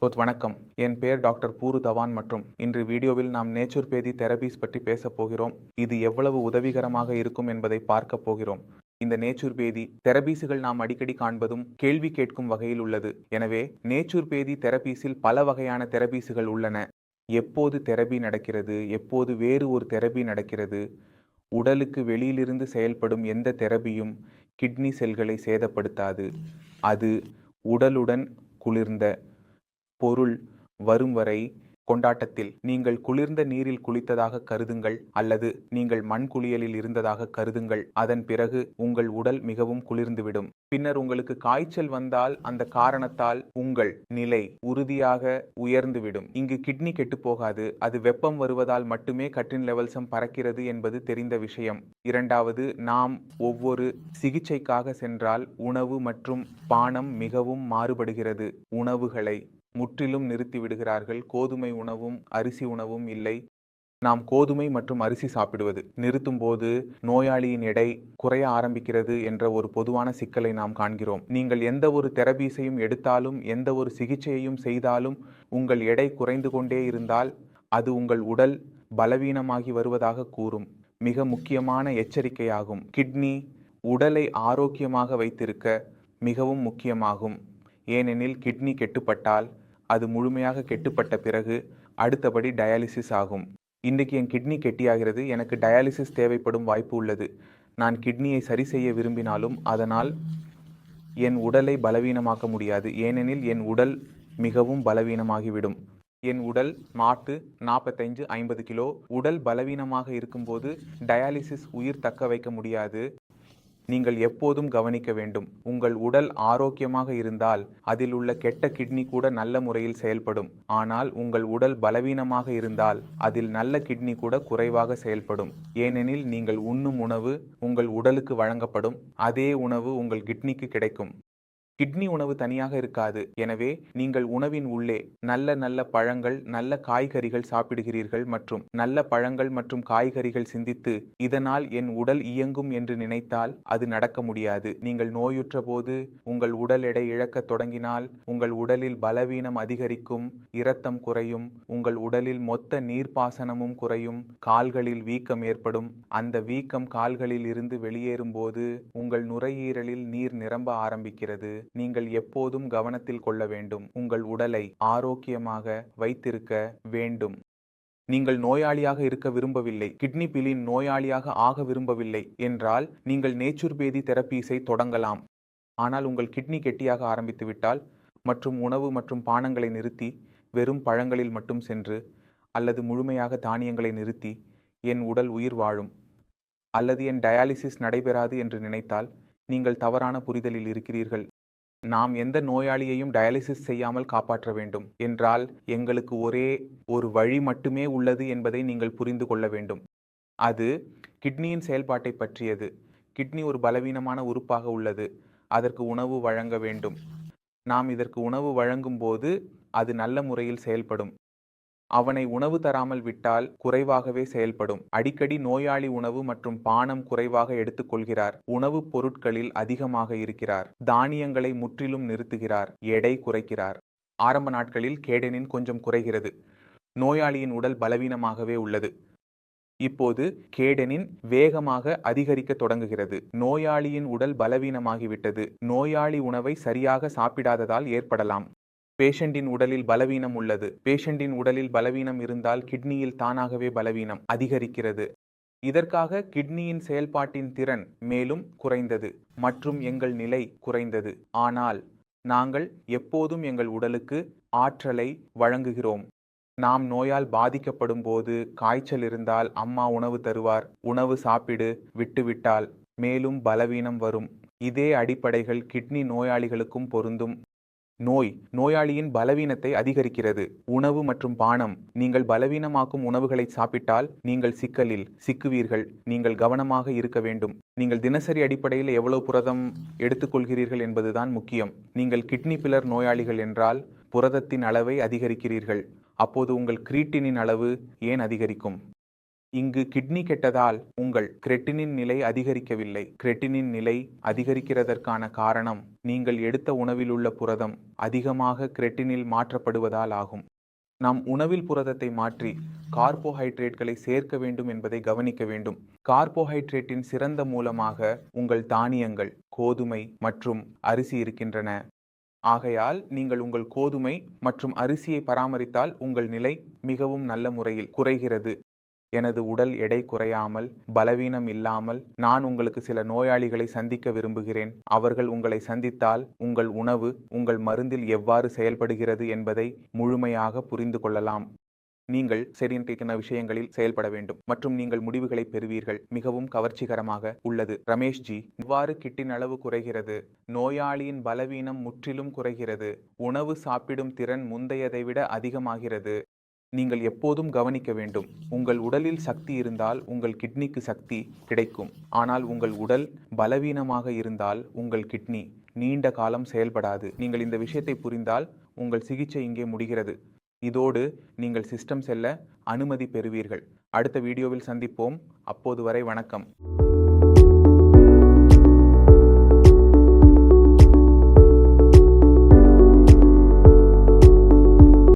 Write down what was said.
வணக்கம். என் பெயர் doctor poor Dhawan மற்றும் இன்று வீடியோவில் நாம் நேச்சுரோபதி தெரபீஸ் பற்றி பேசப் போகிறோம். இது எவ்வளவு உதவிகரமாக இருக்கும் என்பதை பார்க்க போகிறோம். இந்த நேச்சுரோபதி தெரபீஸுகள் நாம் அடிக்கடி காண்பதும் கேள்வி கேட்கும் வகையில் உள்ளது. எனவே நேச்சுரோபதி தெரபீஸில் பல வகையான தெரபீஸுகள் உள்ளன. எப்போது தெரபி நடக்கிறது, எப்போது வேறு ஒரு தெரபி நடக்கிறது, உடலுக்கு வெளியிலிருந்து செயல்படும் எந்த தெரபியும் கிட்னி செல்களை சேதப்படுத்தாது. அது உடலுடன் குளிர்ந்த பொருள் வரும் வரை கொண்டாட்டத்தில் நீங்கள் குளிர்ந்த நீரில் குளித்ததாக கருதுங்கள் அல்லது நீங்கள் மண் குளியலில் இருந்ததாக கருதுங்கள். அதன் பிறகு உங்கள் உடல் மிகவும் குளிர்ந்துவிடும். பின்னர் உங்களுக்கு காய்ச்சல் வந்தால் அந்த காரணத்தால் உங்கள் நிலை உறுதியாக உயர்ந்துவிடும். இங்கு கிட்னி கெட்டுப்போகாது. அது வெப்பம் வருவதால் மட்டுமே கட்டின் லெவல்சம் பறக்கிறது என்பது தெரிந்த விஷயம். இரண்டாவது, நாம் ஒவ்வொரு சிகிச்சைக்காக சென்றால் உணவு மற்றும் பானம் மிகவும் மாறுபடுகிறது. உணவுகளை முற்றிலும் நிறுத்தி விடுகிறார்கள். கோதுமை உணவும் அரிசி உணவும் இல்லை. நாம் கோதுமை மற்றும் அரிசி சாப்பிடுவது நிறுத்தும் போது நோயாளியின் எடை குறைய ஆரம்பிக்கிறது என்ற ஒரு பொதுவான சிக்கலை நாம் காண்கிறோம். நீங்கள் எந்த ஒரு தெரபீஸையும் எடுத்தாலும் எந்த ஒரு சிகிச்சையையும் செய்தாலும் உங்கள் எடை குறைந்து கொண்டே இருந்தால் அது உங்கள் உடல் பலவீனமாகி வருவதாக கூறும் மிக முக்கியமான எச்சரிக்கையாகும். கிட்னி உடலை ஆரோக்கியமாக வைத்திருக்க மிகவும் முக்கியமாகும். ஏனெனில் கிட்னி கெட்டுப்பட்டால் அது முழுமையாக கெட்டுப்பட்ட பிறகு அடுத்தபடி டயாலிசிஸ் ஆகும். இன்றைக்கு என் கிட்னி கெட்டியாகிறது, எனக்கு டயாலிசிஸ் தேவைப்படும் வாய்ப்பு உள்ளது. நான் கிட்னியை சரி செய்ய விரும்பினாலும் அதனால் என் உடலை பலவீனமாக்க முடியாது. ஏனெனில் என் உடல் மிகவும் பலவீனமாகிவிடும். என் உடல் 45-50 கிலோ. உடல் பலவீனமாக இருக்கும்போது டயாலிசிஸ் உயிர் தக்க வைக்க முடியாது. நீங்கள் எப்போதும் கவனிக்க வேண்டும். உங்கள் உடல் ஆரோக்கியமாக இருந்தால் அதில் உள்ள கெட்ட கிட்னி கூட நல்ல முறையில் செயல்படும். ஆனால் உங்கள் உடல் பலவீனமாக இருந்தால் அதில் நல்ல கிட்னி கூட குறைவாக செயல்படும். ஏனெனில் நீங்கள் உண்ணும் உணவு உங்கள் உடலுக்கு வழங்கப்படும். அதே உணவு உங்கள் கிட்னிக்கு கிடைக்கும். கிட்னி உணவு தனியாக இருக்காது. எனவே நீங்கள் உணவின் உள்ளே நல்ல நல்ல பழங்கள், நல்ல காய்கறிகள் சாப்பிடுகிறீர்கள் மற்றும் நல்ல பழங்கள் மற்றும் காய்கறிகள் சிந்தித்து இதனால் என் உடல் இயங்கும் என்று நினைத்தால் அது நடக்க முடியாது. நீங்கள் நோயுற்ற போது உங்கள் உடல் எடை இழக்க தொடங்கினால் உங்கள் உடலில் பலவீனம் அதிகரிக்கும், இரத்தம் குறையும், உங்கள் உடலில் மொத்த நீர்ப்பாசனமும் குறையும், கால்களில் வீக்கம் ஏற்படும். அந்த வீக்கம் கால்களில் இருந்து வெளியேறும் போது உங்கள் நுரையீரலில் நீர் நிரம்ப ஆரம்பிக்கிறது. நீங்கள் எப்போதும் கவனத்தில் கொள்ள வேண்டும். உங்கள் உடலை ஆரோக்கியமாக வைத்திருக்க வேண்டும். நீங்கள் நோயாளியாக இருக்க விரும்பவில்லை, கிட்னி பிலின் நோயாளியாக ஆக விரும்பவில்லை என்றால் நீங்கள் நேச்சுரோபதி தெரபீஸை தொடங்கலாம். ஆனால் உங்கள் கிட்னி கெட்டியாக ஆரம்பித்து விட்டால் மற்றும் உணவு மற்றும் பானங்களை நிறுத்தி வெறும் பழங்களில் மட்டும் சென்று அல்லது முழுமையாக தானியங்களை நிறுத்தி என் உடல் உயிர் வாழும் அல்லது என் டயாலிசிஸ் நடைபெறாது என்று நினைத்தால் நீங்கள் தவறான புரிதலில் இருக்கிறீர்கள். நாம் எந்த நோயாளியையும் டயாலிசிஸ் செய்யாமல் காப்பாற்ற வேண்டும் என்றால் எங்களுக்கு ஒரே ஒரு வழி மட்டுமே உள்ளது என்பதை நீங்கள் புரிந்து கொள்ள வேண்டும். அது கிட்னியின் செயல்பாட்டை பற்றியது. கிட்னி ஒரு பலவீனமான உறுப்பாக உள்ளது. அதற்கு உணவு வழங்க வேண்டும். நாம் இதற்கு உணவு வழங்கும் போது அது நல்ல முறையில் செயல்படும். அவனை உணவு தராமல் விட்டால் குறைவாகவே செயல்படும். அடிக்கடி நோயாளி உணவு மற்றும் பானம் குறைவாக எடுத்துக்கொள்கிறார். உணவுப் பொருட்களில் அதிகமாக இருக்கிறார். தானியங்களை முற்றிலும் நிறுத்துகிறார். எடை குறைக்கிறார். ஆரம்ப நாட்களில் கேடனின் கொஞ்சம் குறைகிறது. நோயாளியின் உடல் பலவீனமாகவே உள்ளது. இப்போது கேடனின் வேகமாக அதிகரிக்க தொடங்குகிறது. நோயாளியின் உடல் பலவீனமாகிவிட்டது. நோயாளி உணவை சரியாக சாப்பிடாததால் ஏற்படலாம். பேஷண்டின் உடலில் பலவீனம் உள்ளது. பேஷண்டின் உடலில் பலவீனம் இருந்தால் கிட்னியில் தானாகவே பலவீனம் அதிகரிக்கிறது. இதற்காக கிட்னியின் செயல்பாட்டின் திறன் மேலும் குறைந்தது மற்றும் எங்கள் நிலை குறைந்தது. ஆனால் நாங்கள் எப்போதும் எங்கள் உடலுக்கு ஆற்றலை வழங்குகிறோம். நாம் நோயால் பாதிக்கப்படும் போது காய்ச்சல் இருந்தால் அம்மா உணவு தருவார். உணவு சாப்பிடு விட்டுவிட்டால் மேலும் பலவீனம் வரும். இதே அடிப்படைகள் கிட்னி நோயாளிகளுக்கும் பொருந்தும். நோயாளியின் பலவீனத்தை அதிகரிக்கிறது. உணவு மற்றும் பானம் நீங்கள் பலவீனமாக்கும் உணவுகளை சாப்பிட்டால் நீங்கள் சிக்கலில் சிக்குவீர்கள். நீங்கள் கவனமாக இருக்க வேண்டும். நீங்கள் தினசரி அடிப்படையில் எவ்வளவு புரதம் எடுத்துக்கொள்கிறீர்கள் என்பதுதான் முக்கியம். நீங்கள் கிட்னி பில்லர் நோயாளிகள் என்றால் புரதத்தின் அளவை அதிகரிக்கிறீர்கள். அப்போது உங்கள் கிரீட்டினின் அளவு ஏன் அதிகரிக்கும்? இங்கு கிட்னி கெட்டதால் உங்கள் கிரெட்டினின் நிலை அதிகரிக்கவில்லை. கிரெட்டினின் நிலை அதிகரிக்கிறதற்கான காரணம் நீங்கள் எடுத்த உணவில் உள்ள புரதம் அதிகமாக கிரெட்டினில் மாற்றப்படுவதால் ஆகும். நாம் உணவில் புரதத்தை மாற்றி கார்போஹைட்ரேட்களை சேர்க்க வேண்டும் என்பதை கவனிக்க வேண்டும். கார்போஹைட்ரேட்டின் சிறந்த மூலமாக உங்கள் தானியங்கள், கோதுமை மற்றும் அரிசி இருக்கின்றன. ஆகையால் நீங்கள் உங்கள் கோதுமை மற்றும் அரிசியை பராமரித்தால் உங்கள் நிலை மிகவும் நல்ல முறையில் குறைகிறது. எனது உடல் எடை குறையாமல், பலவீனம் இல்லாமல் நான் உங்களுக்கு சில நோயாளிகளை சந்திக்க விரும்புகிறேன். அவர்கள் உங்களை சந்தித்தால் உங்கள் உணவு உங்கள் மருந்தில் எவ்வாறு செயல்படுகிறது என்பதை முழுமையாக புரிந்து கொள்ளலாம். நீங்கள் சரியான விஷயங்களில் செயல்பட வேண்டும் மற்றும் நீங்கள் முடிவுகளை பெறுவீர்கள். மிகவும் கவர்ச்சிகரமாக உள்ளது. ரமேஷ்ஜி, இவ்வாறு கிட்டின் அளவு குறைகிறது. நோயாளியின் பலவீனம் முற்றிலும் குறைகிறது. உணவு சாப்பிடும் திறன் முந்தையதை விட அதிகமாகிறது. நீங்கள் எப்போதும் கவனிக்க வேண்டும். உங்கள் உடலில் சக்தி இருந்தால் உங்கள் கிட்னிக்கு சக்தி கிடைக்கும். ஆனால் உங்கள் உடல் பலவீனமாக இருந்தால் உங்கள் கிட்னி நீண்ட காலம் செயல்படாது. நீங்கள் இந்த விஷயத்தை புரிந்தால் உங்கள் சிகிச்சை இங்கே முடிகிறது. இதோடு நீங்கள் சிஸ்டம் செல்ல அனுமதி பெறுவீர்கள். அடுத்த வீடியோவில் சந்திப்போம். அப்போது வரை வணக்கம்.